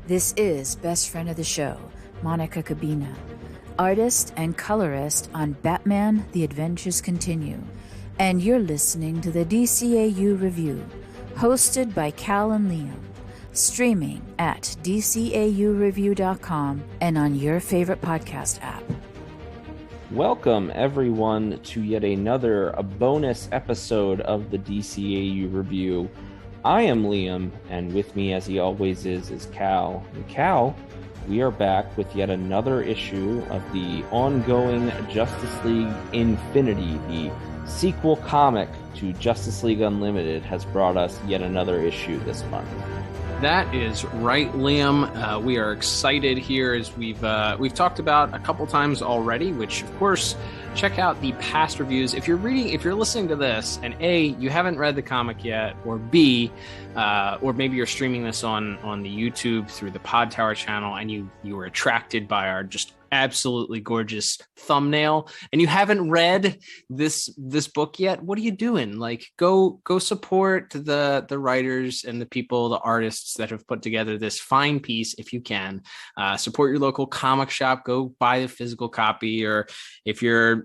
This is best friend of the show, Monica Cabina, artist and colorist on Batman: The Adventures Continue, and you're listening to the DCAU Review, hosted by Cal and Liam, streaming at DCAUreview.com and on your favorite podcast app. Welcome, everyone, to yet another bonus episode of the DCAU Review. I am Liam, and with me, as he always is Cal. And Cal, we are back with yet another issue of the ongoing Justice League Infinity. The sequel comic to Justice League Unlimited has brought us yet another issue this month. That is right, Liam. We are excited here as we've talked about a couple times already, which of course, check out the past reviews. If you're listening to this and A, you haven't read the comic yet, or B, or maybe you're streaming this on the YouTube through the Pod Tower channel and you were attracted by our just absolutely gorgeous thumbnail and you haven't read this book yet, what are you doing? Like, go support the writers and the people, the artists that have put together this fine piece if you can. Support your local comic shop, go buy the physical copy, or if you're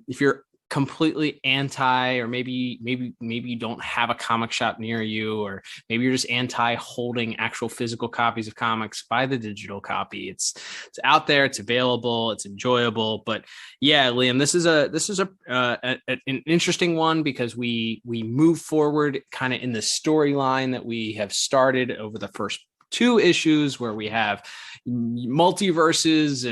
completely anti, or maybe you don't have a comic shop near you, or maybe you're just anti holding actual physical copies of comics, buy the digital copy. It's out there, it's available, it's enjoyable. But yeah, Liam, this is an interesting one because we move forward kind of in the storyline that we have started over the first two issues, where we have multiverses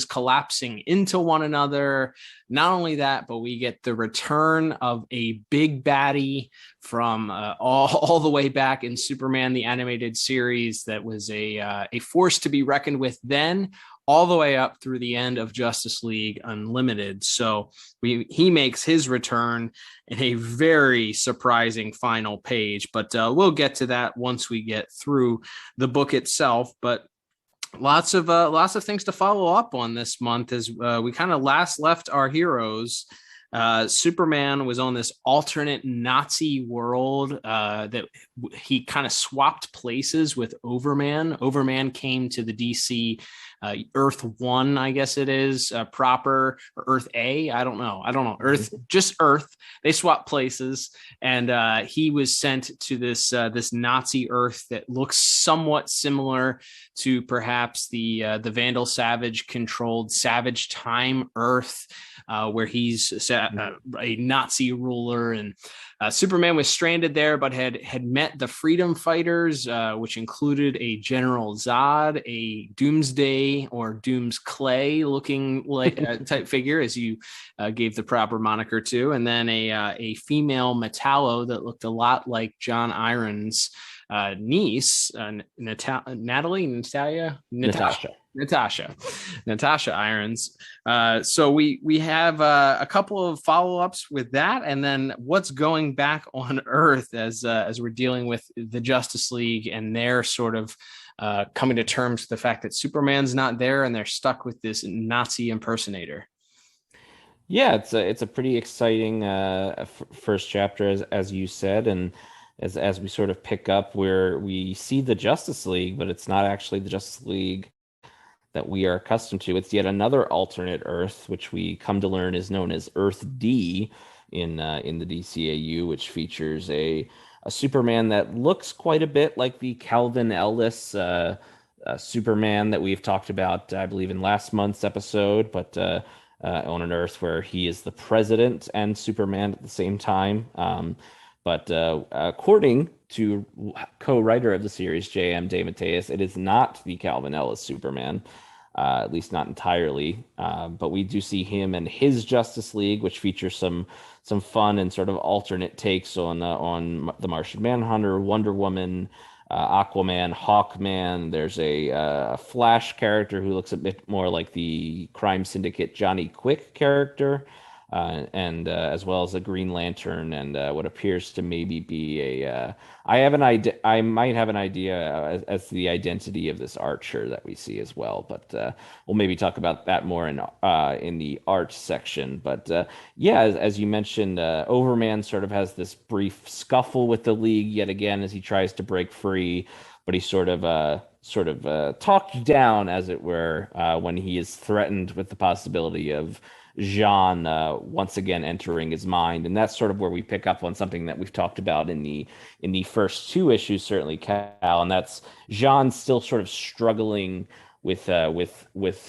collapsing into one another. Not only that, but we get the return of a big baddie from all the way back in Superman the Animated Series that was a force to be reckoned with then, all the way up through the end of Justice League Unlimited. So he makes his return in a very surprising final page, but we'll get to that once we get through the book itself. But lots of things to follow up on this month as we kind of last left our heroes. Superman was on this alternate Nazi world that he kind of swapped places with Overman. Overman came to the DC Earth 1, I guess it is, proper, or Earth A. I don't know. Earth, just Earth. They swapped places, and he was sent to this Nazi Earth that looks somewhat similar to perhaps the Vandal Savage controlled Savage Time Earth, where he's a Nazi ruler, and Superman was stranded there, but had met the freedom fighters, which included a General Zod, a Doomsday or Doom's Clay looking like type figure, as you gave the proper moniker to, and then a female Metallo that looked a lot like John Irons' niece, Natasha Irons. So we have a couple of follow-ups with that, and then what's going back on Earth as we're dealing with the Justice League and their sort of coming to terms with the fact that Superman's not there and they're stuck with this Nazi impersonator. Yeah, it's a pretty exciting first chapter, as you said, and as we sort of pick up where we see the Justice League, but it's not actually the Justice League that we are accustomed to. It's yet another alternate Earth, which we come to learn is known as Earth D in the DCAU, which features a Superman that looks quite a bit like the Calvin Ellis Superman that we've talked about, I believe, in last month's episode, but on an Earth where he is the president and Superman at the same time. But according to co-writer of the series, J.M. DeMatteis, it is not the Calvin Ellis Superman, at least not entirely. But we do see him and his Justice League, which features some fun and sort of alternate takes on the Martian Manhunter, Wonder Woman, Aquaman, Hawkman. There's a Flash character who looks a bit more like the crime syndicate Johnny Quick character. and as well as a Green Lantern and what appears to maybe be a. I have an idea. I might have an idea as to the identity of this archer that we see as well, but we'll maybe talk about that more in the art section. But yeah, as you mentioned, Overman sort of has this brief scuffle with the League yet again as he tries to break free, but he sort of talked down, as it were, when he is threatened with the possibility of Jean once again entering his mind, and that's sort of where we pick up on something that we've talked about in the first two issues, certainly, Cal, and that's Jean still sort of struggling with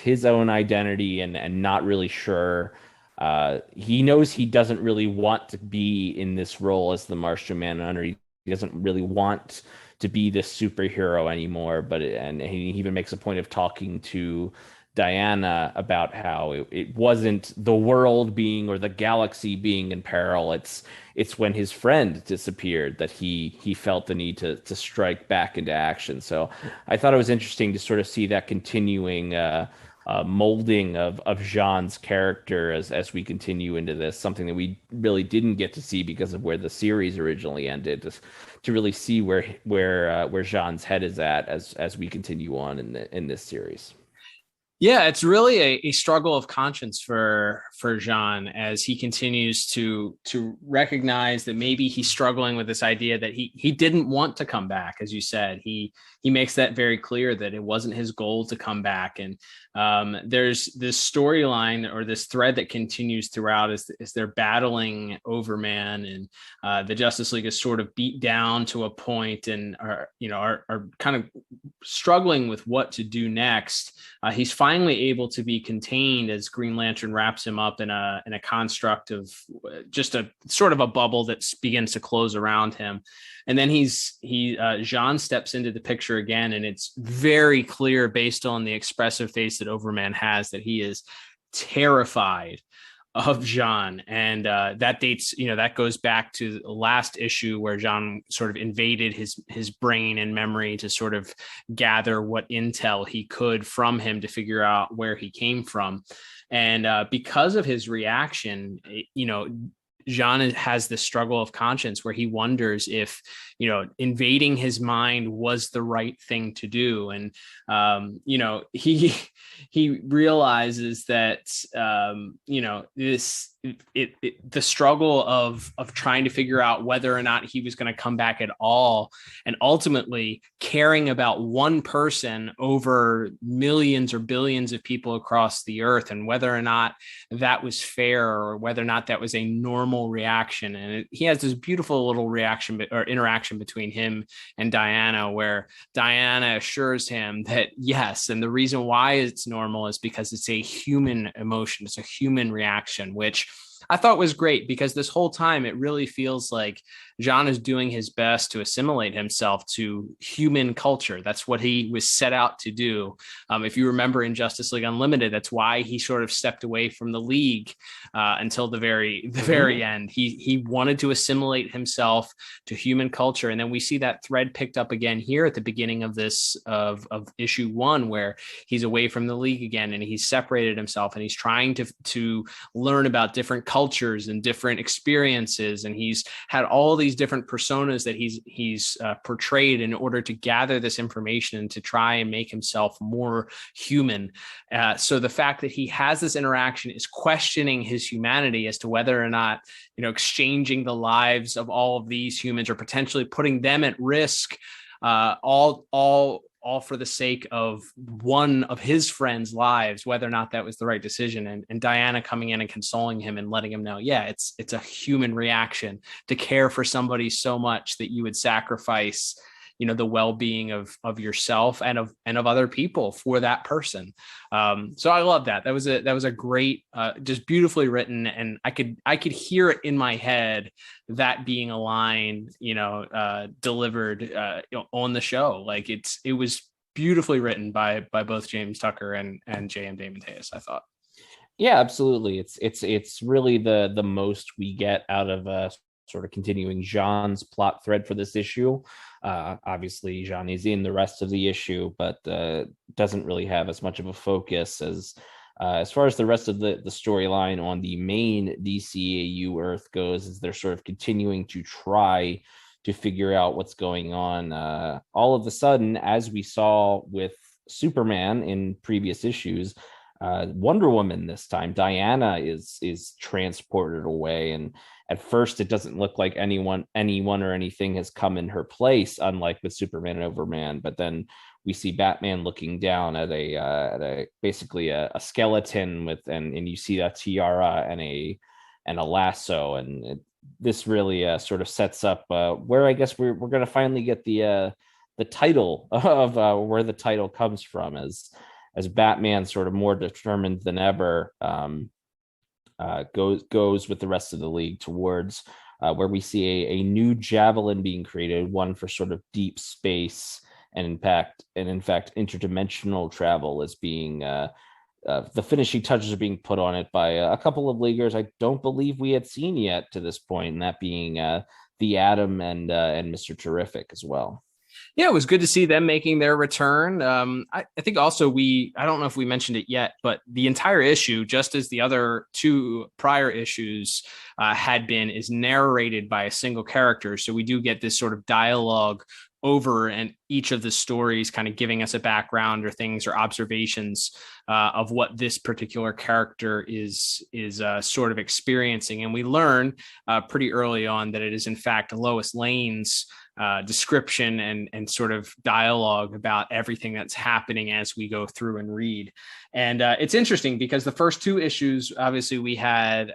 his own identity and not really sure. He knows he doesn't really want to be in this role as the Martian Manhunter. He doesn't really want to be this superhero anymore, and he even makes a point of talking to Diana about how it wasn't the world being or the galaxy being in peril. It's when his friend disappeared that he felt the need to strike back into action. So I thought it was interesting to sort of see that continuing molding of Jean's character as we continue into this, something that we really didn't get to see because of where the series originally ended, to really see where Jean's head is at as we continue on in this series. Yeah, it's really a struggle of conscience for Jean as he continues to recognize that maybe he's struggling with this idea that he didn't want to come back. As you said, he makes that very clear that it wasn't his goal to come back. And there's this storyline or this thread that continues throughout as they're battling Overman, and the Justice League is sort of beat down to a point and are kind of struggling with what to do next. He's finally able to be contained as Green Lantern wraps him up in a construct of just a sort of a bubble that begins to close around him. And then Jean steps into the picture again, and it's very clear based on the expressive face that Overman has that he is terrified of Jean. And that goes back to the last issue where Jean sort of invaded his brain and memory to sort of gather what intel he could from him to figure out where he came from. And because of his reaction, Jean has this struggle of conscience where he wonders if, invading his mind was the right thing to do. And, he realizes that, the struggle of trying to figure out whether or not he was going to come back at all, and ultimately caring about one person over millions or billions of people across the earth, and whether or not that was fair or whether or not that was a normal reaction. And he has this beautiful little reaction or interaction between him and Diana, where Diana assures him that yes, and the reason why it's normal is because it's a human emotion, it's a human reaction, which I thought was great, because this whole time it really feels like Jean is doing his best to assimilate himself to human culture. That's what he was set out to do. If you remember in Justice League Unlimited, that's why he sort of stepped away from the League until the very end. He wanted to assimilate himself to human culture. And then we see that thread picked up again here at the beginning of this of issue 1, where he's away from the League again, and he's separated himself, and he's trying to learn about different cultures and different experiences. And he's had all these different personas that he's portrayed in order to gather this information and to try and make himself more human. So the fact that he has this interaction is questioning his humanity as to whether or not, exchanging the lives of all of these humans or potentially putting them at risk, all for the sake of one of his friends' lives, whether or not that was the right decision. And Diana coming in and consoling him and letting him know, yeah, it's a human reaction to care for somebody so much that you would sacrifice, the well-being of yourself and of other people for that person. So I love that. That was a great, just beautifully written. And I could hear it in my head, that being a line, delivered on the show. Like it was beautifully written by both James Tucker and J.M. DeMatteis, I thought. Yeah, absolutely. It's really the most we get out of sort of continuing Jean's plot thread for this issue. Obviously, Jean is in the rest of the issue, but doesn't really have as much of a focus as As far as the rest of the storyline on the main DCAU Earth goes, is they're sort of continuing to try to figure out what's going on. All of a sudden, as we saw with Superman in previous issues, Wonder Woman this time, Diana is transported away, and at first it doesn't look like anyone or anything has come in her place, unlike with Superman and Overman. But then we see Batman looking down at a basically a skeleton with and you see a tiara and a lasso, and this really sort of sets up where I guess we're going to finally get the title of where the title comes from, as Batman, sort of more determined than ever, goes with the rest of the league towards where we see a new Javelin being created, one for sort of deep space, and in fact interdimensional travel is being the finishing touches are being put on it by a couple of leaguers I don't believe we had seen yet to this point, and that being the Atom and Mr. Terrific as well. Yeah, it was good to see them making their return. I think also I don't know if we mentioned it yet, but the entire issue, just as the other two prior issues had been, is narrated by a single character. So we do get this sort of dialogue over and each of the stories kind of giving us a background or things or observations of what this particular character is sort of experiencing. And we learn pretty early on that it is in fact Lois Lane's description and sort of dialogue about everything that's happening as we go through and read. And it's interesting because the first two issues, obviously we had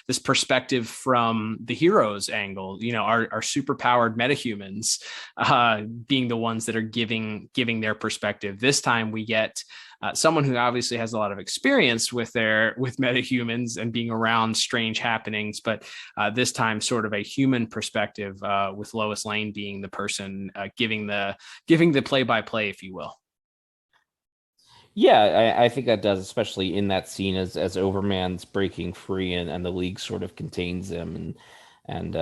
this perspective from the hero's angle, our superpowered metahumans being the ones that are giving their perspective. This time we get someone who obviously has a lot of experience with metahumans and being around strange happenings, but this time sort of a human perspective with Lois Lane being the person giving the play-by-play, if you will. Yeah, I think that does, especially in that scene as Overman's breaking free and the League sort of contains him. And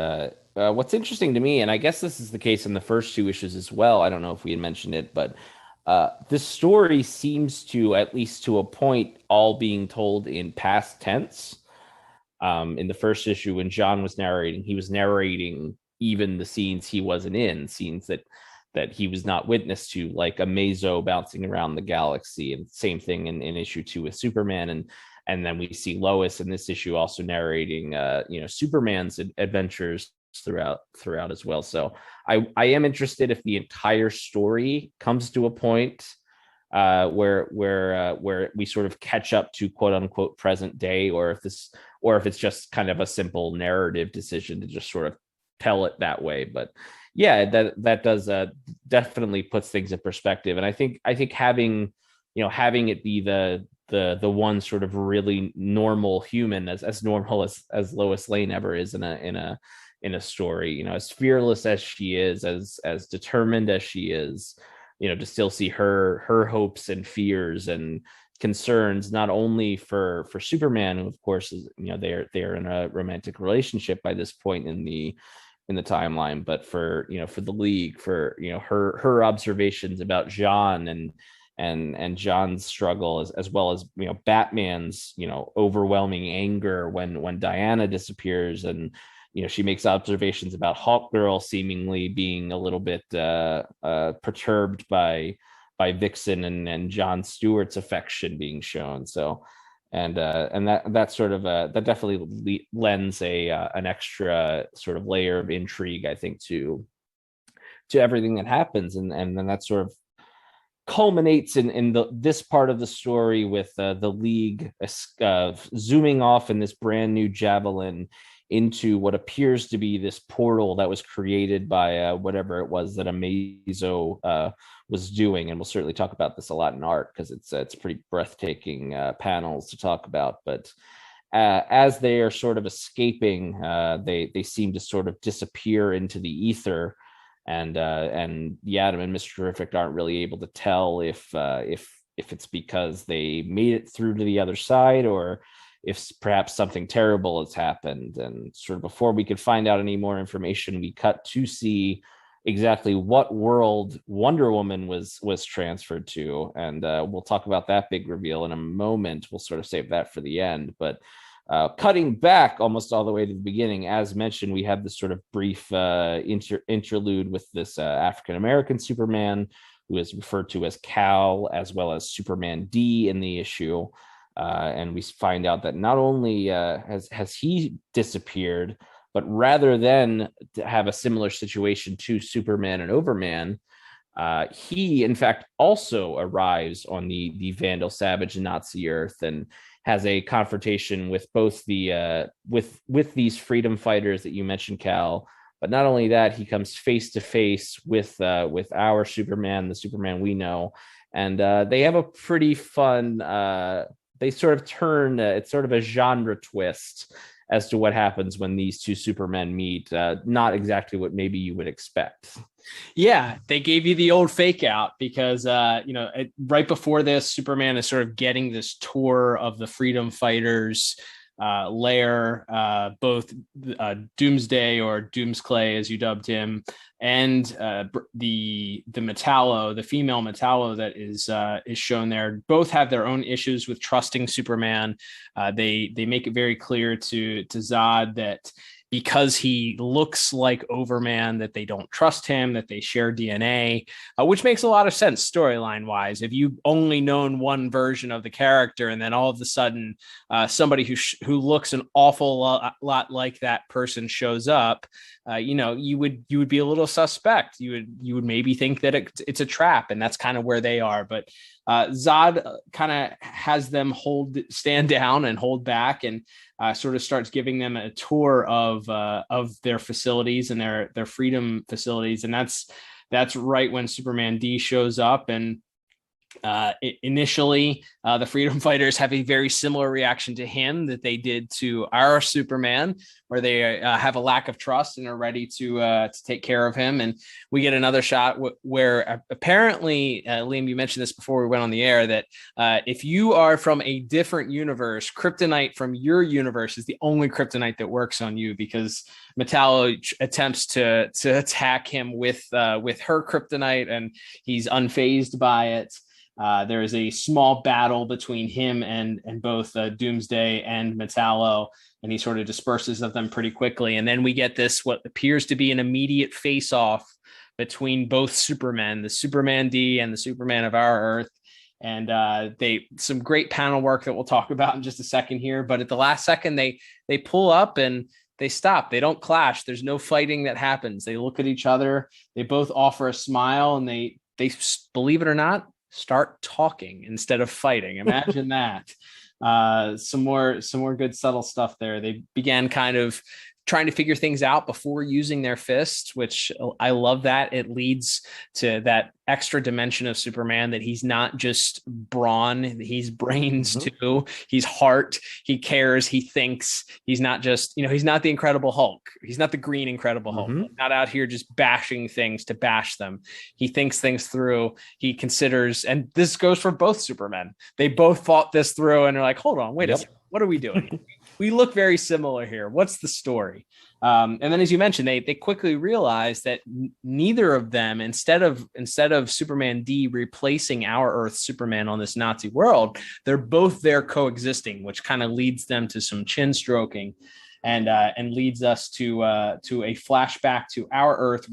what's interesting to me, and I guess this is the case in the first two issues as well, I don't know if we had mentioned it, but this story seems to, at least to a point, all being told in past tense. In the first issue, when John was narrating, he was narrating even the scenes he wasn't in, scenes that he was not witness to, like a Mazo bouncing around the galaxy, and same thing in issue 2 with Superman, and then we see Lois in this issue also narrating Superman's adventures throughout as well. So I am interested if the entire story comes to a point where we sort of catch up to quote unquote present day, or if it's just kind of a simple narrative decision to just sort of tell it that way. But yeah, that does definitely puts things in perspective. And I think having it be the one sort of really normal human, as normal as Lois Lane ever is in a story, as fearless as she is, as determined as she is, to still see her hopes and fears and concerns, not only for Superman, who of course is, they're in a romantic relationship by this point in the timeline, but for the League, for her observations about John and John's struggle, as well as Batman's overwhelming anger when Diana disappears, and she makes observations about Hawkgirl seemingly being a little bit perturbed by Vixen and John Stewart's affection being shown. So and that sort of that definitely lends an extra sort of layer of intrigue, I think, to everything that happens, and then that sort of culminates in this part of the story with the League zooming off in this brand new Javelin into what appears to be this portal that was created by whatever it was that Amazo was doing. And we'll certainly talk about this a lot in art, because it's pretty breathtaking panels to talk about. But as they are sort of escaping, they seem to sort of disappear into the ether, and the Atom and Mr. Terrific aren't really able to tell if it's because they made it through to the other side, or if perhaps something terrible has happened. And sort of before we could find out any more information, we cut to see exactly what world Wonder Woman was transferred to, and we'll talk about that big reveal in a moment. We'll sort of save that for the end, but cutting back almost all the way to the beginning, as mentioned, we have this sort of brief interlude with this African American Superman, who is referred to as Cal, as well as Superman D in the issue. And we find out that not only has he disappeared, but rather than to have a similar situation to Superman and Overman, he in fact also arrives on the Vandal Savage Nazi Earth and has a confrontation with both the with these freedom fighters that you mentioned, Cal. But not only that, he comes face to face with our Superman, the Superman we know, and they have a pretty fun. They sort of turn. It's sort of a genre twist as to what happens when these two Supermen meet. Not exactly what maybe you would expect. Yeah, they gave you the old fake out because, right before this, Superman is sort of getting this tour of the freedom fighters lair, both Doomsday, or Doomsclay as you dubbed him, and the Metallo, the female Metallo that is shown there. Both have their own issues with trusting Superman. They make it very clear to Zod that because he looks like Overman, that they don't trust him, that they share DNA, which makes a lot of sense storyline wise. If you've only known one version of the character, and then all of a sudden somebody who looks an awful lot like that person shows up, you would be a little suspect. You would maybe think that it's a trap, and that's kind of where they are. But Zod kind of has them stand down and hold back, and sort of starts giving them a tour of their facilities and their freedom facilities. And that's right when Superman D shows up. And initially, the freedom fighters have a very similar reaction to him that they did to our Superman, where they have a lack of trust and are ready to take care of him. And we get another shot where apparently, Liam, you mentioned this before we went on the air, that if you are from a different universe, kryptonite from your universe is the only kryptonite that works on you, because Metallo attempts to attack him with her kryptonite, and he's unfazed by it. There is a small battle between him and both Doomsday and Metallo, and he sort of disperses of them pretty quickly. And then we get this, what appears to be an immediate face-off between both Supermen, the Superman D and the Superman of our Earth. And some great panel work that we'll talk about in just a second here. But at the last second, they pull up and they stop. They don't clash. There's no fighting that happens. They look at each other. They both offer a smile, and they believe it or not, start talking instead of fighting. Imagine that. Some more good subtle stuff there. They began kind of trying to figure things out before using their fists, which I love that. It leads to that extra dimension of Superman, that he's not just brawn, he's brains too. He's heart. He cares. He thinks. He's not just, he's not the Incredible Hulk. He's not the green Incredible Hulk. Not out here just bashing things to bash them. He thinks things through. He considers, and this goes for both Supermen. They both fought this through, and they're like, hold on, wait a second. What are we doing? We look very similar here. What's the story? And then, as you mentioned, they quickly realized that neither of them, instead of Superman D replacing our Earth Superman on this Nazi world, they're both there coexisting, which kind of leads them to some chin stroking, and leads us to a flashback to our Earth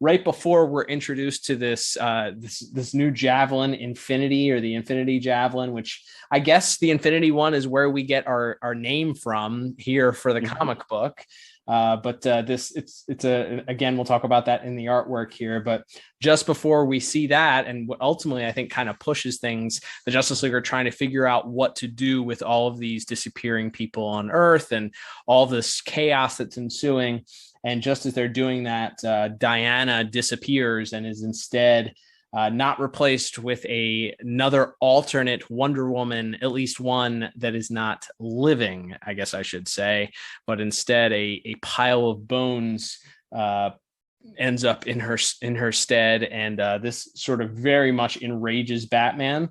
right before we're introduced to this new Javelin Infinity, or the Infinity Javelin, which I guess the Infinity one is where we get our name from here for the comic book. But again, we'll talk about that in the artwork here. But just before we see that, and what ultimately I think kind of pushes things, the Justice League are trying to figure out what to do with all of these disappearing people on Earth and all this chaos that's ensuing. And just as they're doing that, Diana disappears and is instead not replaced with another alternate Wonder Woman, at least one that is not living, I guess I should say, but instead a pile of bones ends up in her stead. And this sort of very much enrages Batman.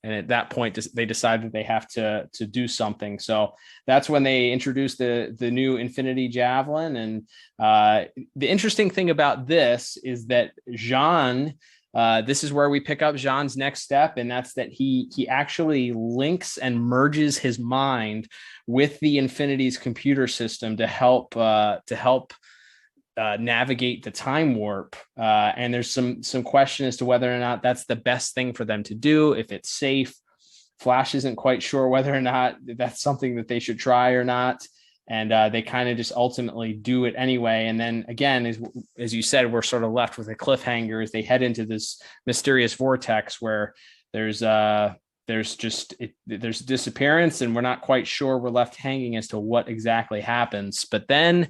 And at that point, they decide that they have to do something. So that's when they introduce the new Infinity Javelin. And the interesting thing about this is that Jean, this is where we pick up Jean's next step, and that's that he actually links and merges his mind with the Infinity's computer system to help navigate the time warp. And there's some question as to whether or not that's the best thing for them to do, if it's safe. Flash isn't quite sure whether or not that's something that they should try or not. And they kind of just ultimately do it anyway. And then again, as you said, we're sort of left with a cliffhanger as they head into this mysterious vortex where there's disappearance, and we're not quite sure. We're left hanging as to what exactly happens. But then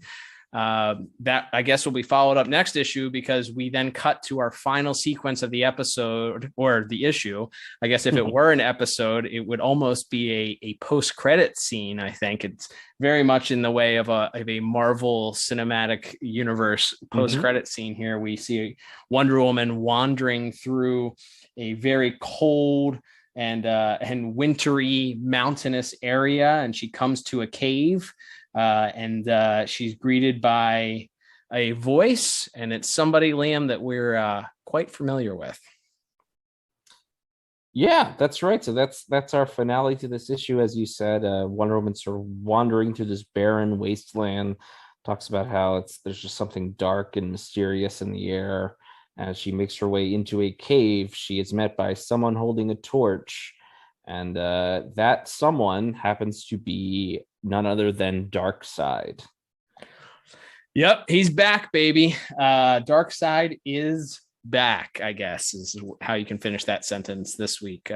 that, I guess, will be followed up next issue, because we then cut to our final sequence of the episode, or the issue. I guess if it were an episode, it would almost be a post-credit scene. I think it's very much in the way of a Marvel Cinematic Universe post-credit scene here. We see Wonder Woman wandering through a very cold and wintry mountainous area, and she comes to a cave. And she's greeted by a voice, and it's somebody, Liam, that we're quite familiar with. Yeah, that's right. So that's our finale to this issue, as you said. Wonder Woman sort of wandering through this barren wasteland, talks about how there's just something dark and mysterious in the air. As she makes her way into a cave, she is met by someone holding a torch, and that someone happens to be none other than Darkseid. Yep, he's back, baby. Darkseid is back, I guess, is how you can finish that sentence this week.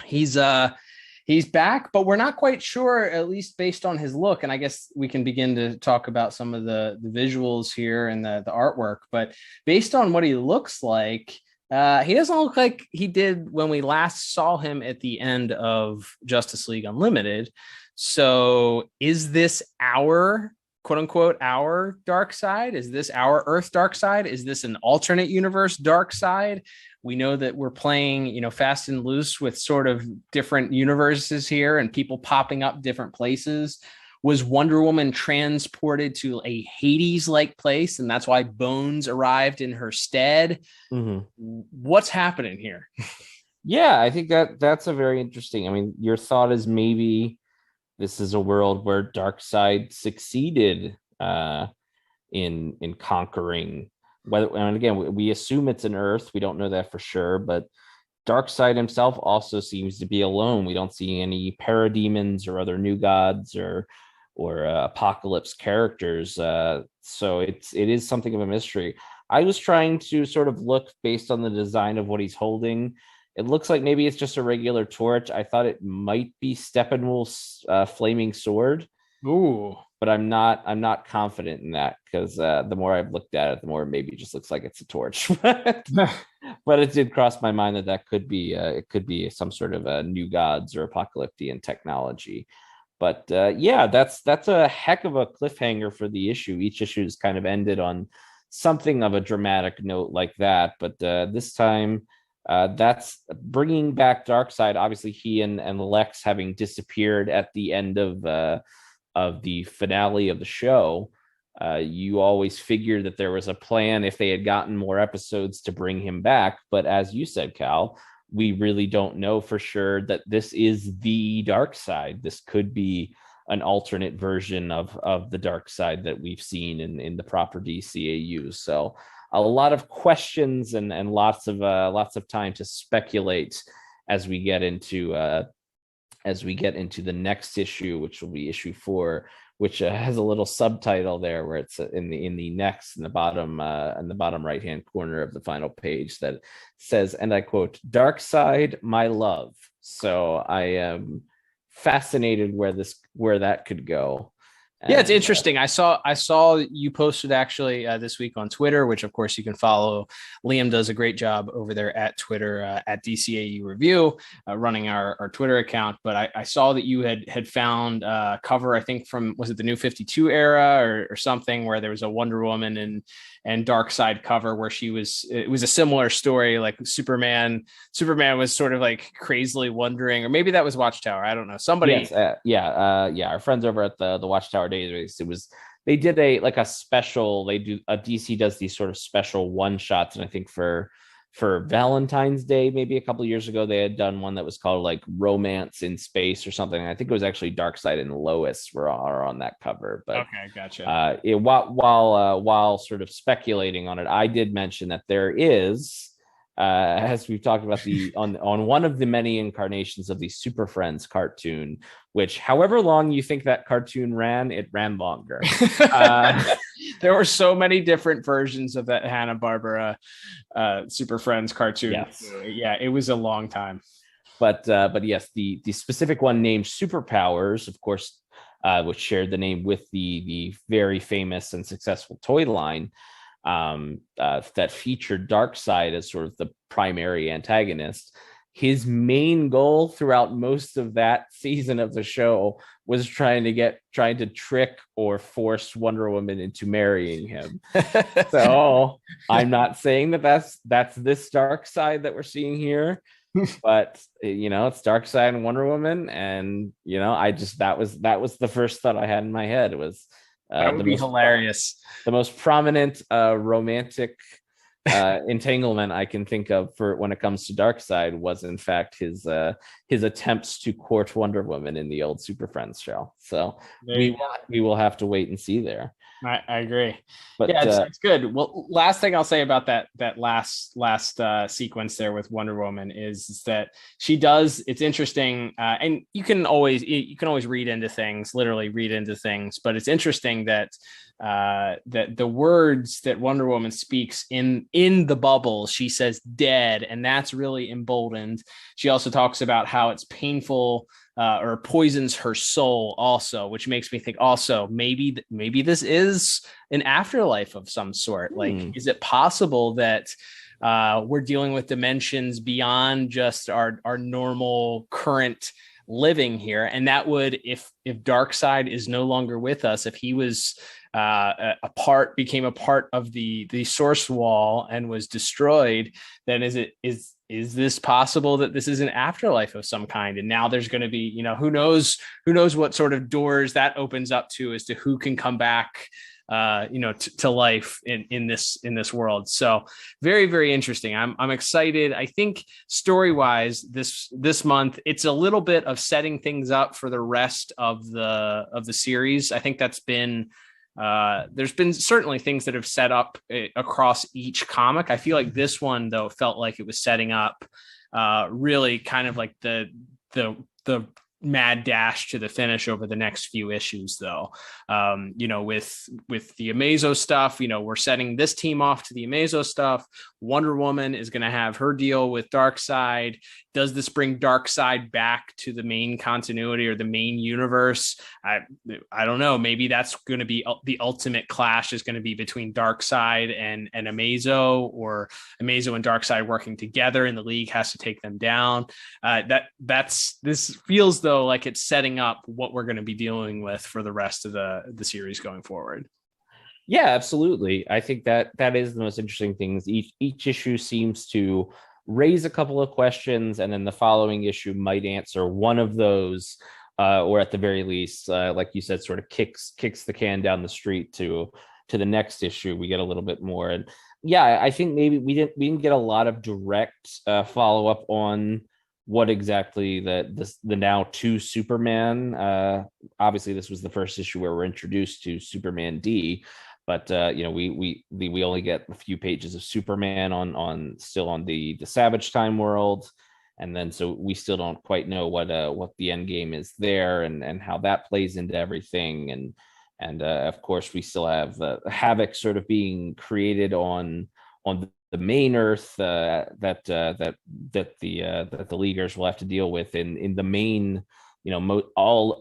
He's back, but we're not quite sure, at least based on his look. And I guess we can begin to talk about some of the visuals here and the artwork. But based on what he looks like, he doesn't look like he did when we last saw him at the end of Justice League Unlimited. So is this our, quote unquote, our Darkseid? Is this our Earth Darkseid? Is this an alternate universe Darkseid? We know that we're playing, fast and loose with sort of different universes here and people popping up different places. Was Wonder Woman transported to a Hades-like place, and that's why Bones arrived in her stead? What's happening here? Yeah, I think that's a very interesting. I mean, your thought is maybe this is a world where Darkseid succeeded in conquering. And again, we assume it's an Earth. We don't know that for sure, but Darkseid himself also seems to be alone. We don't see any parademons or other new gods or apocalypse characters. So it is something of a mystery. I was trying to sort of look based on the design of what he's holding. It looks like maybe it's just a regular torch. I thought it might be Steppenwolf's flaming sword. Ooh. But I'm not confident in that, because the more I've looked at it, the more it maybe just looks like it's a torch. But it did cross my mind that could be it could be some sort of a new gods or apocalyptic technology. But yeah, that's a heck of a cliffhanger for the issue. Each issue is kind of ended on something of a dramatic note like that. But this time, that's bringing back Darkseid. Obviously, he and Lex having disappeared at the end of the finale of the show. You always figured that there was a plan if they had gotten more episodes to bring him back. But as you said, Cal, we really don't know for sure that this is the Darkseid. This could be an alternate version of the Darkseid that we've seen in the proper DCAU. So a lot of questions and lots of time to speculate as we get into the next issue, which will be issue 4, which has a little subtitle there where it's in the next in the bottom right hand corner of the final page that says, and I quote, "Darkseid, my love." So I am fascinated where that could go. Yeah, it's interesting. I saw you posted actually this week on Twitter, which of course you can follow. Liam does a great job over there at Twitter at DCAU Review, running our Twitter account. But I saw that you had found a cover, I think from, was it the New 52 era or something, where there was a Wonder Woman and Darkseid cover where it was a similar story, like Superman was sort of like crazily wondering, or maybe that was Watchtower, I don't know, somebody. Yes, our friends over at the Watchtower Days, they did a special. DC does these sort of special one shots, and I think for Valentine's Day, maybe a couple of years ago, they had done one that was called like Romance in Space or something. I think it was actually Darkseid and Lois are on that cover. But okay, gotcha. While sort of speculating on it, I did mention that there is, as we've talked about, on one of the many incarnations of the Super Friends cartoon, which, however long you think that cartoon ran, it ran longer. There were so many different versions of that Hanna-Barbera Super Friends cartoon. Yes. Yeah, it was a long time. But yes, the specific one named Superpowers, of course, which shared the name with the very famous and successful toy line, that featured Darkseid as sort of the primary antagonist. His main goal throughout most of that season of the show was trying to trick or force Wonder Woman into marrying him. So I'm not saying that's this Darkseid that we're seeing here, but it's Darkseid and Wonder Woman, and that was the first thought I had in my head. It was that would be hilarious. The most prominent romantic entanglement I can think of for when it comes to Darkseid was in fact his attempts to court Wonder Woman in the old Super Friends show. So we will have to wait and see there. I agree. But yeah, it's good. Well, last thing I'll say about that last sequence there with Wonder Woman is that she does. It's interesting, and you can always read into things, literally read into things. But it's interesting that that the words that Wonder Woman speaks in the bubble, she says "dead," and that's really emboldened. She also talks about how it's painful. Or poisons her soul also, which makes me think also maybe this is an afterlife of some sort. Like, is it possible that we're dealing with dimensions beyond just our normal current living here? And that would, if Darkseid is no longer with us, if he was became a part of the source wall and was destroyed, then is this possible that this is an afterlife of some kind? And now there's going to be, who knows what sort of doors that opens up to as to who can come back, to life in this world. So very, very interesting. I'm excited. I think story wise, this month, it's a little bit of setting things up for the rest of the series. I think that's been, there's been certainly things that have set up across each comic. I feel like this one though felt like it was setting up really kind of like the mad dash to the finish over the next few issues though. With the Amazo stuff, we're setting this team off to the Amazo stuff. Wonder Woman is going to have her deal with Darkseid. Does this bring Darkseid back to the main continuity or the main universe? I don't know. Maybe that's going to be the ultimate clash is going to be between Darkseid and Amazo, or Amazo and Darkseid working together and the League has to take them down. This feels though like it's setting up what we're going to be dealing with for the rest of the series going forward. Yeah, absolutely. I think that is the most interesting things. Each issue seems to raise a couple of questions, and then the following issue might answer one of those, or at the very least, like you said, sort of kicks the can down the street to the next issue. We get a little bit more, and yeah, I think maybe we didn't get a lot of direct follow up on what exactly the now two Superman. Obviously, this was the first issue where we're introduced to Superman D. But we only get a few pages of Superman on the Savage Time world, and then so we still don't quite know what the end game is there and how that plays into everything, and of course we still have Havoc sort of being created on the main Earth that the Leaguers will have to deal with in the main all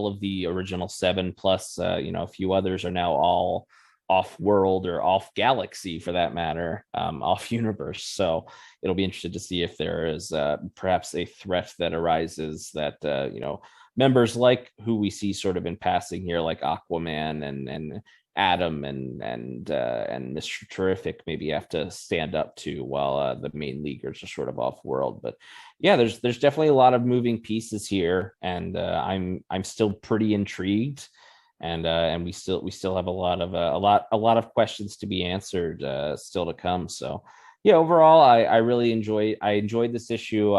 of the original 7 plus a few others are now all off world or off galaxy for that matter, off universe. So it'll be interesting to see if there is perhaps a threat that arises that members like who we see sort of in passing here, like Aquaman and Adam and Mr. Terrific, maybe have to stand up to, while the main leaguers are sort of off world. But yeah, there's definitely a lot of moving pieces here, and I'm still pretty intrigued, and we still have a lot of questions to be answered still to come. So yeah, overall, I really enjoyed this issue.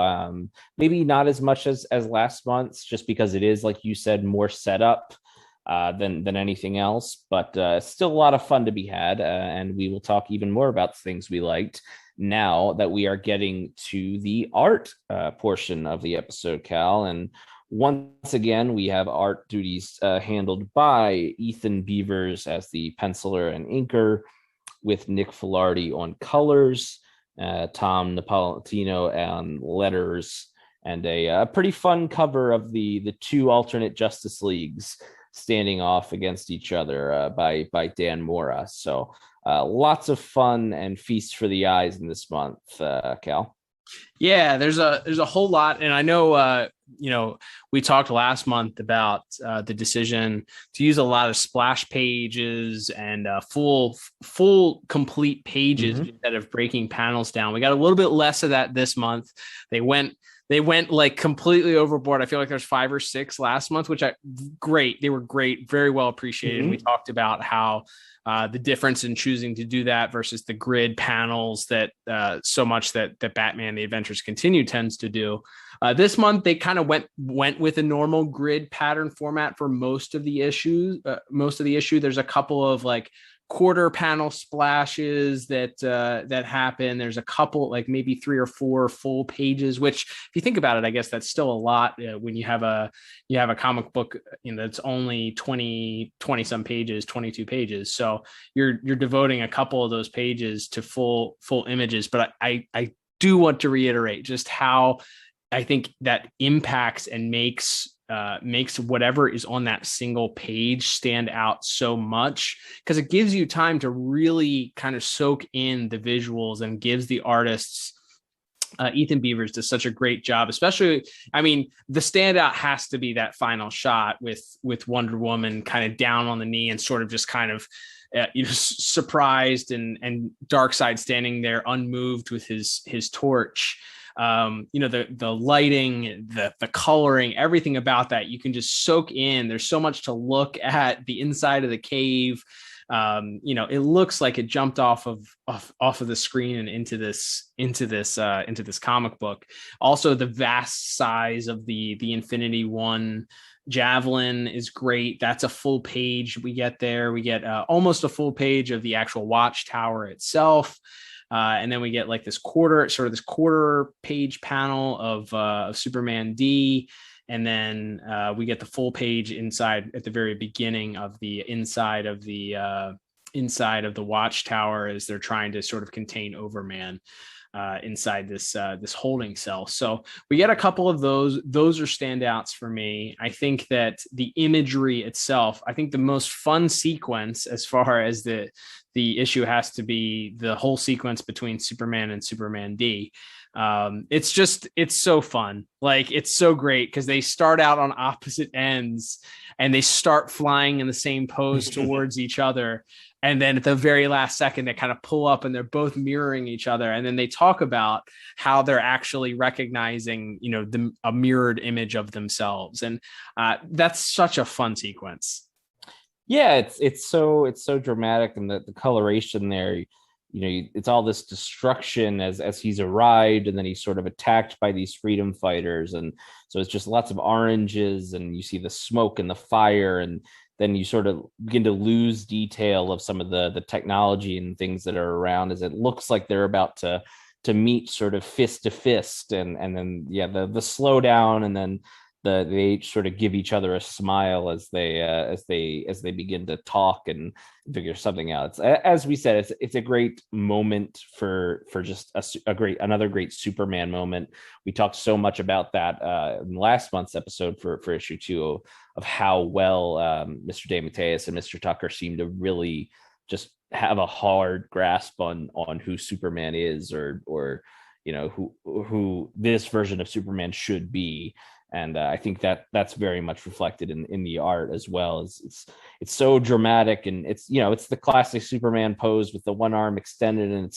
Maybe not as much as last month's, just because it is, like you said, more setup than anything else, but still a lot of fun to be had. And we will talk even more about things we liked now that we are getting to the art portion of the episode, Cal. And once again, we have art duties handled by Ethen Beavers as the penciler and inker, with Nick Filardi on colors, Tom Napolitano on letters, and a pretty fun cover of the two alternate Justice Leagues standing off against each other by Dan Mora. So lots of fun and feast for the eyes in this month, Cal. Yeah, there's a whole lot, and I know we talked last month about the decision to use a lot of splash pages and full complete pages instead of breaking panels down. We got a little bit less of that this month. They went like completely overboard. I feel like there's 5 or 6 last month, which great. They were great, very well appreciated. We talked about how the difference in choosing to do that versus the grid panels that so much that Batman: The Adventures Continue tends to do. This month they kind of went with a normal grid pattern format for most of the issues. There's a couple of like quarter panel splashes that happen. There's a couple, like maybe 3 or 4 full pages, which if you think about it, I guess that's still a lot when you have a comic book that's only 20 some pages, 22 pages. So you're devoting a couple of those pages to full images. But I do want to reiterate just how I think that impacts and makes whatever is on that single page stand out so much, because it gives you time to really kind of soak in the visuals and gives the artists. Ethen Beavers does such a great job, especially, I mean, the standout has to be that final shot with Wonder Woman kind of down on the knee and sort of just kind of surprised, and Darkseid standing there unmoved with his torch. The lighting, the coloring, everything about that, you can just soak in. There's so much to look at. The inside of the cave, it looks like it jumped off of the screen and into this comic book. Also, the vast size of the Infinity One Javelin is great. That's a full page we get there. We get almost a full page of the actual watchtower itself. And then we get like this quarter page panel of Superman D. And then we get the full page inside at the very beginning of the inside of the watchtower as they're trying to sort of contain Overman inside this holding cell. So we get a couple of those. Those are standouts for me. I think that the imagery itself, I think the most fun sequence as far as the issue has to be the whole sequence between Superman and Superman D. It's so fun. Like, it's so great because they start out on opposite ends and they start flying in the same pose towards each other. And then at the very last second, they kind of pull up and they're both mirroring each other. And then they talk about how they're actually recognizing, a mirrored image of themselves. And that's such a fun sequence. Yeah, it's so dramatic, and the coloration there, it's all this destruction as he's arrived, and then he's sort of attacked by these freedom fighters, and so it's just lots of oranges, and you see the smoke and the fire, and then you sort of begin to lose detail of some of the technology and things that are around, as it looks like they're about to meet sort of fist to fist, and then the slowdown, and then they each sort of give each other a smile as they begin to talk and figure something out. As we said, it's a great moment for just another great Superman moment. We talked so much about that in last month's episode for issue 2 of how well Mr. DeMatteis and Mr. Tucker seem to really just have a hard grasp on who Superman is, or who this version of Superman should be. And I think that's very much reflected in the art as well. It's so dramatic, and it's the classic Superman pose with the one arm extended, and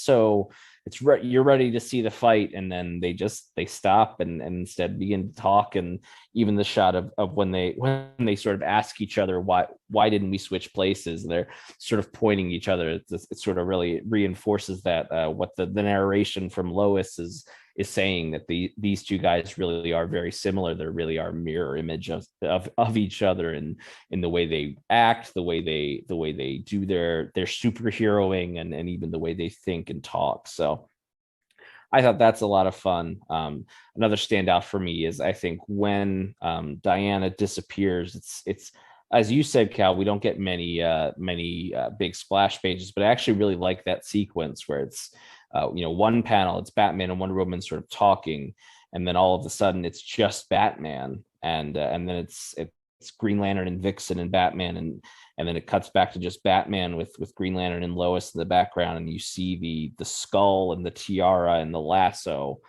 you're ready to see the fight, and then they stop and instead begin to talk. And even the shot of when they sort of ask each other why didn't we switch places, and they're sort of pointing each other. It sort of really reinforces that what the narration from Lois is saying, that these two guys really are very similar. They really are mirror image of each other, and in the way they act, the way they do their superheroing, and even the way they think and talk. So I thought that's a lot of fun. Another standout for me is, I think, when Diana disappears. It's as you said, Cal, we don't get many big splash pages, but I actually really like that sequence where it's one panel, it's Batman and Wonder Woman sort of talking, and then all of a sudden it's just Batman, and then it's Green Lantern and Vixen and Batman, and then it cuts back to just Batman with Green Lantern and Lois in the background, and you see the skull and the tiara and the lasso,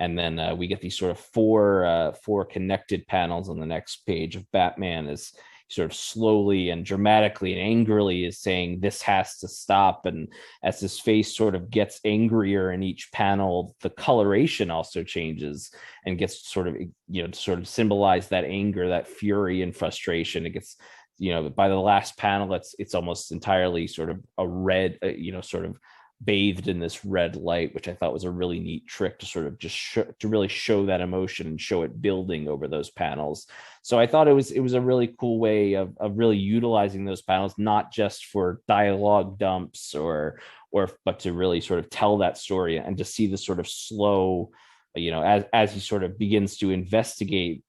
and then we get these sort of four connected panels on the next page of Batman as sort of slowly and dramatically and angrily is saying this has to stop. And as his face sort of gets angrier in each panel, the coloration also changes and gets sort of to symbolize that anger, that fury and frustration. It gets, by the last panel, it's almost entirely sort of a red, sort of bathed in this red light, which I thought was a really neat trick to sort of just to really show that emotion and show it building over those panels. So I thought it was a really cool way of really utilizing those panels, not just for dialogue dumps but to really sort of tell that story, and to see the sort of slow, as he sort of begins to investigate,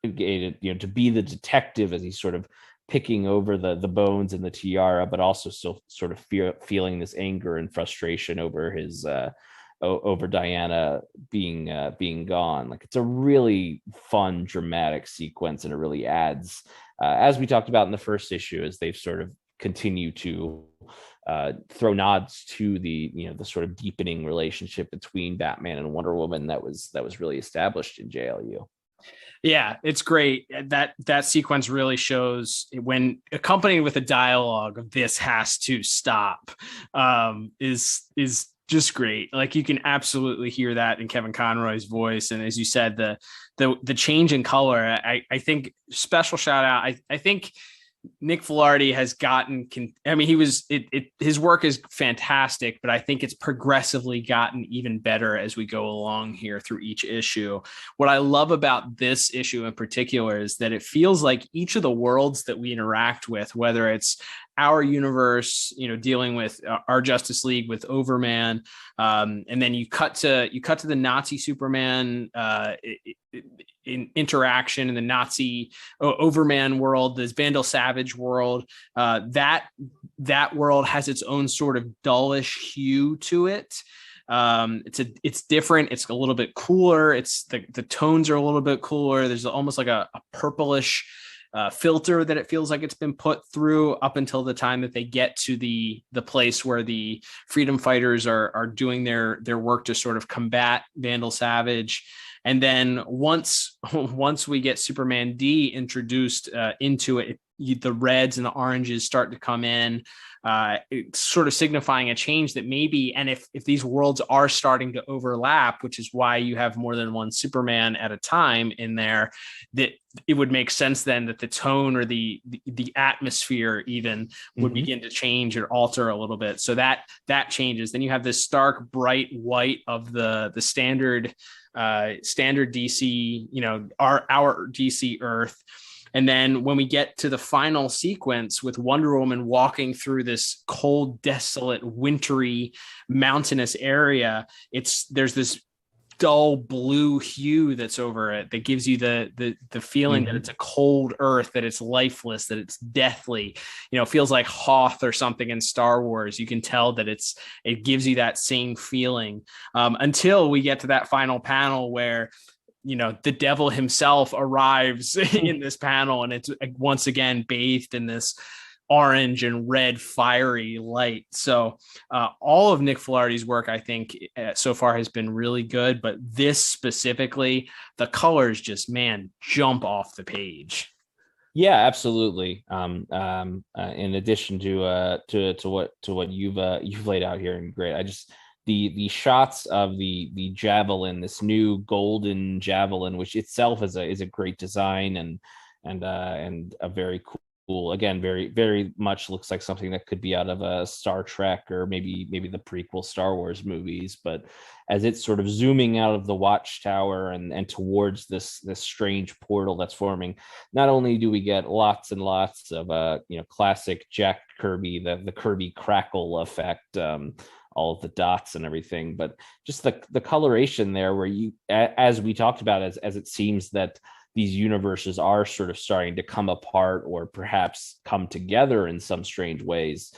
to be the detective as he's sort of picking over the bones and the tiara, but also still sort of feeling this anger and frustration over his over Diana being gone. Like, it's a really fun, dramatic sequence, and it really adds, as we talked about in the first issue, as they've sort of continue to throw nods to the sort of deepening relationship between Batman and Wonder Woman that was really established in JLU. Yeah, it's great. That sequence really shows, when accompanied with a dialogue of "this has to stop," is just great. Like, you can absolutely hear that in Kevin Conroy's voice, and as you said, the change in color. I think special shout out. I think Nick Filardi has gotten, his work is fantastic, but I think it's progressively gotten even better as we go along here through each issue. What I love about this issue in particular is that it feels like each of the worlds that we interact with, whether it's our universe, dealing with our Justice League with Overman, and then you cut to the Nazi Superman in interaction in the Nazi Overman world, this Vandal Savage world. That world has its own sort of dullish hue to it. It's different. It's a little bit cooler. It's the tones are a little bit cooler. There's almost like a purplish filter that it feels like it's been put through up until the time that they get to the place where the freedom fighters are doing their work to sort of combat Vandal Savage. And then once we get Superman D introduced into it, the reds and the oranges start to come in, it's sort of signifying a change that maybe, and if these worlds are starting to overlap, which is why you have more than one Superman at a time in there, that it would make sense then that the tone or the atmosphere even would begin to change or alter a little bit. So that changes. Then you have this stark bright white of the standard DC, our DC Earth. And then when we get to the final sequence with Wonder Woman walking through this cold, desolate, wintry, mountainous area, there's this dull blue hue that's over it that gives you the feeling that it's a cold earth, that it's lifeless, that it's deathly. It feels like Hoth or something in Star Wars. You can tell that it gives you that same feeling until we get to that final panel where the devil himself arrives in this panel, and it's once again bathed in this orange and red fiery light. So all of Nick Filardi's work, I think, so far has been really good, but this specifically, the colors just, man, jump off the page. Yeah, absolutely. In addition to what you've laid out here, and great. I just the shots of the Javelin, this new golden Javelin, which itself is a great design and a very cool, again, very, very much looks like something that could be out of a Star Trek or maybe the prequel Star Wars movies. But as it's sort of zooming out of the watchtower and towards this strange portal that's forming, not only do we get lots and lots of classic Jack Kirby, the Kirby crackle effect, all of the dots and everything, but just the coloration there, where you, as we talked about, as it seems that these universes are sort of starting to come apart or perhaps come together in some strange ways.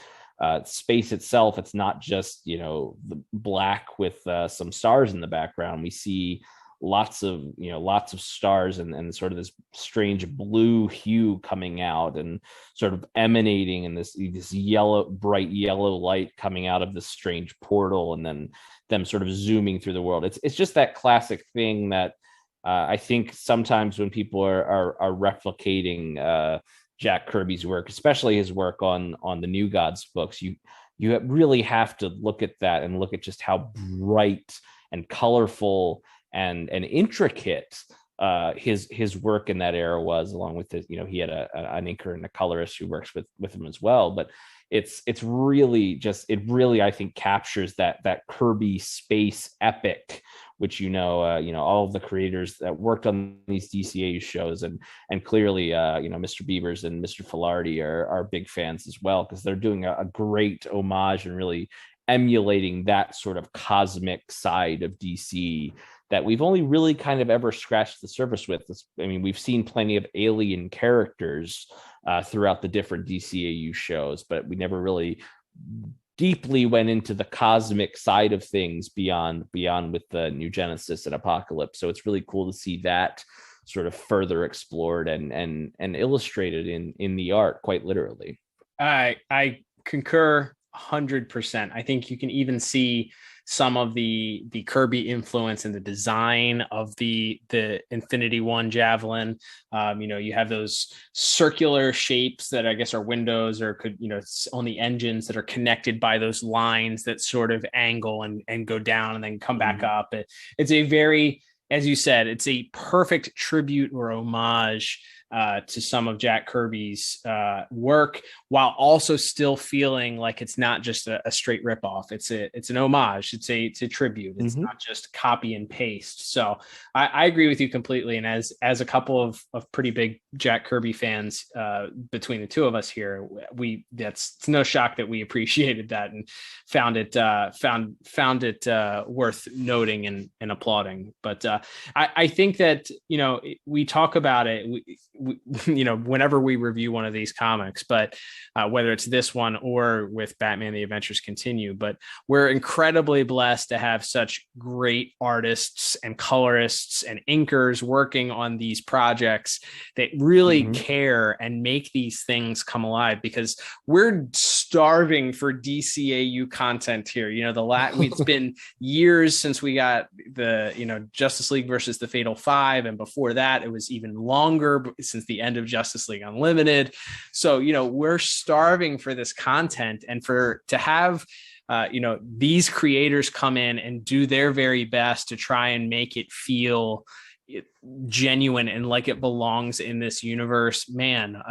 Space itself, it's not just, the black with some stars in the background. We see lots of stars and sort of this strange blue hue coming out and sort of emanating in this bright yellow light coming out of this strange portal, and then them sort of zooming through the world. It's just that classic thing that I think sometimes when people are replicating Jack Kirby's work, especially his work on the New Gods books, you really have to look at that and look at just how bright and colorful and intricate his work in that era was, along with his, he had an inker and a colorist who works with him as well. But it's really I think captures that Kirby space epic, which all of the creators that worked on these DCAU shows and clearly Mr. Beavers and Mr. Filardi are big fans as well, because they're doing a great homage and really emulating that sort of cosmic side of DC that we've only really kind of ever scratched the surface with. I mean, we've seen plenty of alien characters throughout the different DCAU shows, but we never really deeply went into the cosmic side of things beyond with the New Genesis and Apocalypse. So it's really cool to see that sort of further explored and illustrated in the art, quite literally. I concur 100%. I think you can even see some of the Kirby influence in the design of the Infinity One Javelin. You have those circular shapes that I guess are windows or could, on the engines that are connected by those lines that sort of angle and go down and then come back up. It's a very, as you said, it's a perfect tribute or homage to some of Jack Kirby's work, while also still feeling like it's not just a straight ripoff. It's an homage. It's a tribute. It's not just copy and paste. So I agree with you completely. And as a couple of pretty big Jack Kirby fans between the two of us here, it's no shock that we appreciated that and found it worth noting and applauding. But I think that we talk about it. Whenever we review one of these comics, but whether it's this one or with Batman, The Adventures Continue, but we're incredibly blessed to have such great artists and colorists and inkers working on these projects that really care and make these things come alive, because we're starving for DCAU content here. It's been years since we got the, Justice League versus the Fatal Five. And before that, it was even longer since the end of Justice League Unlimited. So, we're starving for this content, and to have, these creators come in and do their very best to try and make it feel genuine and like it belongs in this universe, man.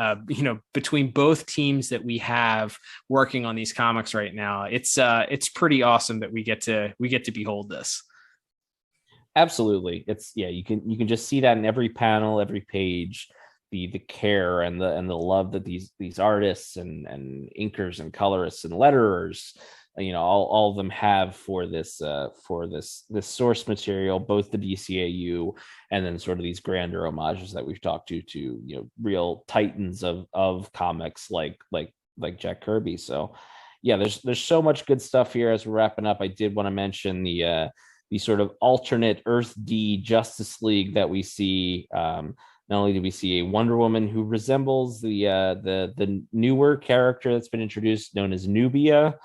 Between both teams that we have working on these comics right now, it's pretty awesome that we get to behold this. Absolutely. You can just see that in every panel, every page, the care and the love that these artists and inkers and colorists and letterers all of them have for this source material, both the DCAU and then sort of these grander homages that we've talked to real titans of comics like Jack Kirby. So yeah, there's so much good stuff here. As we're wrapping up, I did want to mention the sort of alternate Earth D Justice League that we see. Not only do we see a Wonder Woman who resembles the newer character that's been introduced, known as Nubia.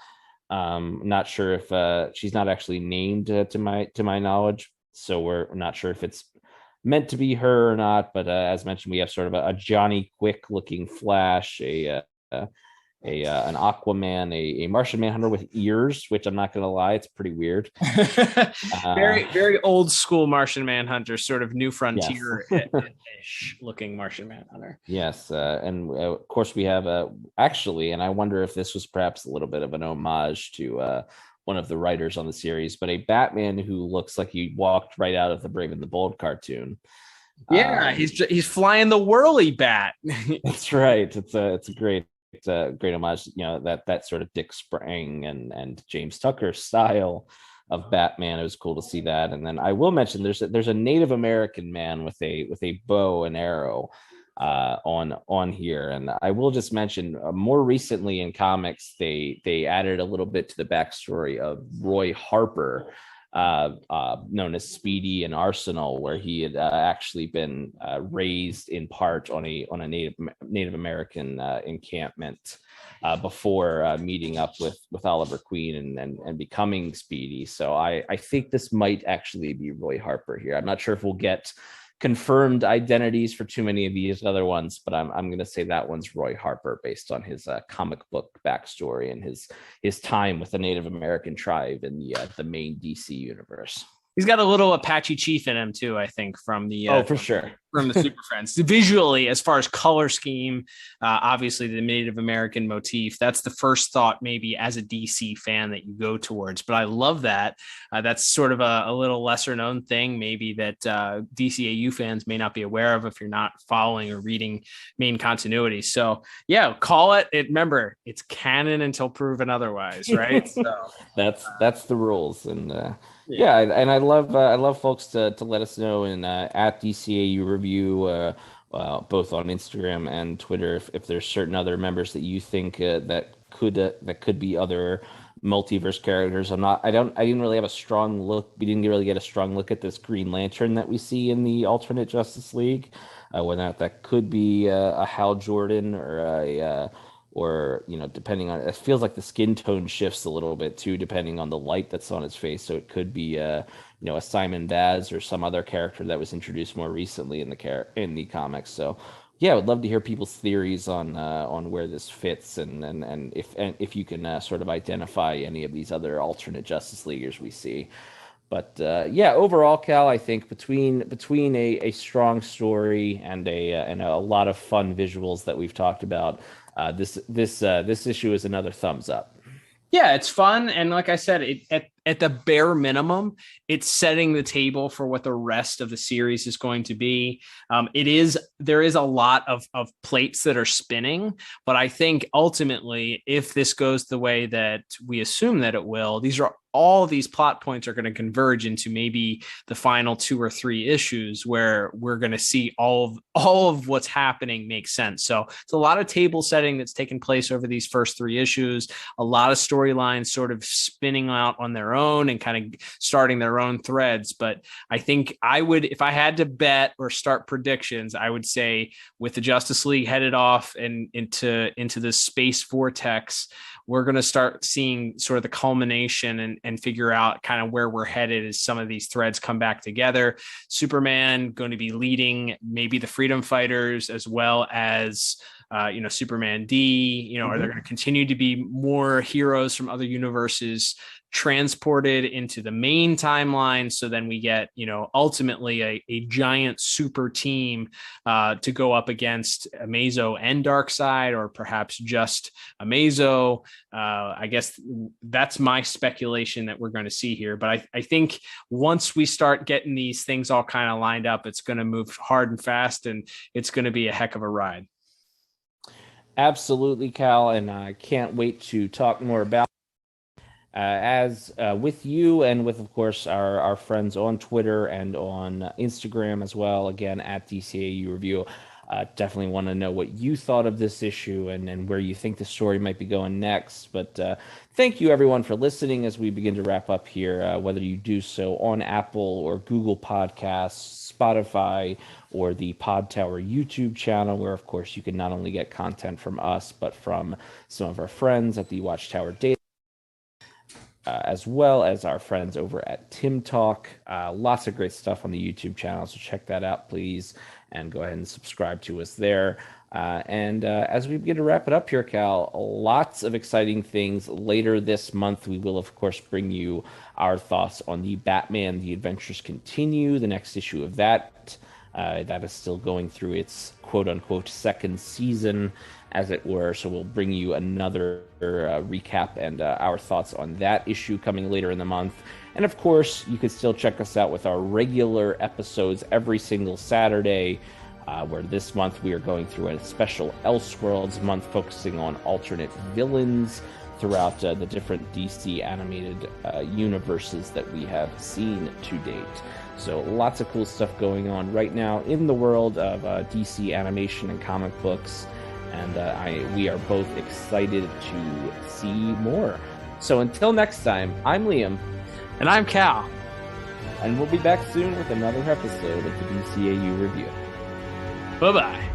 Not sure if she's not actually named to my knowledge, so we're not sure if it's meant to be her or not. But as mentioned, we have sort of a Johnny Quick looking Flash, an Aquaman, a Martian Manhunter with ears, which I'm not going to lie, it's pretty weird. Very, very old school Martian Manhunter, sort of New Frontier-ish looking Martian Manhunter. Yes, and of course we have actually, and I wonder if this was perhaps a little bit of an homage to one of the writers on the series, but a Batman who looks like he walked right out of the Brave and the Bold cartoon. Yeah, he's flying the whirly bat. That's right. It's a great homage, that sort of Dick Sprang and James Tucker style of Batman. It was cool to see that. And then I will mention there's a Native American man with a bow and arrow on here. And I will just mention more recently in comics they added a little bit to the backstory of Roy Harper, known as Speedy in Arsenal, where he had actually been raised in part on a Native American encampment before meeting up with Oliver Queen and becoming Speedy. So I think this might actually be Roy Harper here. I'm not sure if we'll get confirmed identities for too many of these other ones, but I'm going to say that one's Roy Harper based on his comic book backstory and his time with the Native American tribe in the main DC universe. He's got a little Apache Chief in him too, I think, from the for sure from the Super Friends. Visually, as far as color scheme, obviously the Native American motif. That's the first thought, maybe as a DC fan, that you go towards. But I love that. That's sort of a little lesser known thing, maybe that DCAU fans may not be aware of if you're not following or reading main continuity. So yeah, call it. Remember, it's canon until proven otherwise, right? So that's the rules. And yeah, and I love folks to let us know in at DCAU Review, both on Instagram and Twitter, if there's certain other members that you think that could be other multiverse characters. I didn't really have a strong look. We didn't really get a strong look at this Green Lantern that we see in the alternate Justice League. Whether or not that could be a Hal Jordan or depending on, it feels like the skin tone shifts a little bit too, depending on the light that's on his face. So it could be a Simon Baz or some other character that was introduced more recently in the comics. So yeah, I would love to hear people's theories on where this fits and if you can sort of identify any of these other alternate Justice Leaguers we see. But yeah, overall, Cal, I think between a strong story and a lot of fun visuals that we've talked about, this issue is another thumbs up. Yeah, it's fun, and like I said, at the bare minimum, it's setting the table for what the rest of the series is going to be. There is a lot of plates that are spinning, but I think ultimately, if this goes the way that we assume that it will, all these plot points are going to converge into maybe the final 2 or 3 issues where we're going to see all of what's happening make sense. So it's a lot of table setting that's taken place over these first 3 issues, a lot of storylines sort of spinning out on their own and kind of starting their own threads. But I think if I had to bet or start predictions, I would say with the Justice League headed off and into the space vortex, we're going to start seeing sort of the culmination and figure out kind of where we're headed as some of these threads come back together. Superman going to be leading maybe the Freedom Fighters as well as, Superman D, are there going to continue to be more heroes from other universes transported into the main timeline? So then we get, ultimately a giant super team to go up against Amazo and Darkseid, or perhaps just Amazo. I guess that's my speculation that we're going to see here. But I think once we start getting these things all kind of lined up, it's going to move hard and fast, and it's going to be a heck of a ride. Absolutely, Cal, and I can't wait to talk more about as with you and with, of course, our friends on Twitter and on Instagram as well, again, at DCAU Review. Definitely want to know what you thought of this issue and where you think the story might be going next. But thank you, everyone, for listening as we begin to wrap up here, whether you do so on Apple or Google Podcasts, Spotify, or the Pod Tower YouTube channel, where, of course, you can not only get content from us, but from some of our friends at the Watchtower Data, as well as our friends over at Tim Talk. Lots of great stuff on the YouTube channel, so check that out, please, and go ahead and subscribe to us there. And as we begin to wrap it up here, Cal, lots of exciting things later this month. We will, of course, bring you our thoughts on the Batman The Adventures Continue, the next issue of that. That is still going through its quote-unquote second season, as it were. So we'll bring you another recap and our thoughts on that issue coming later in the month. And of course, you can still check us out with our regular episodes every single Saturday, where this month we are going through a special Elseworlds month focusing on alternate villains throughout the different DC animated universes that we have seen to date. So lots of cool stuff going on right now in the world of DC animation and comic books. And we are both excited to see more. So until next time, I'm Liam. And I'm Cal. And we'll be back soon with another episode of the DCAU Review. Bye-bye.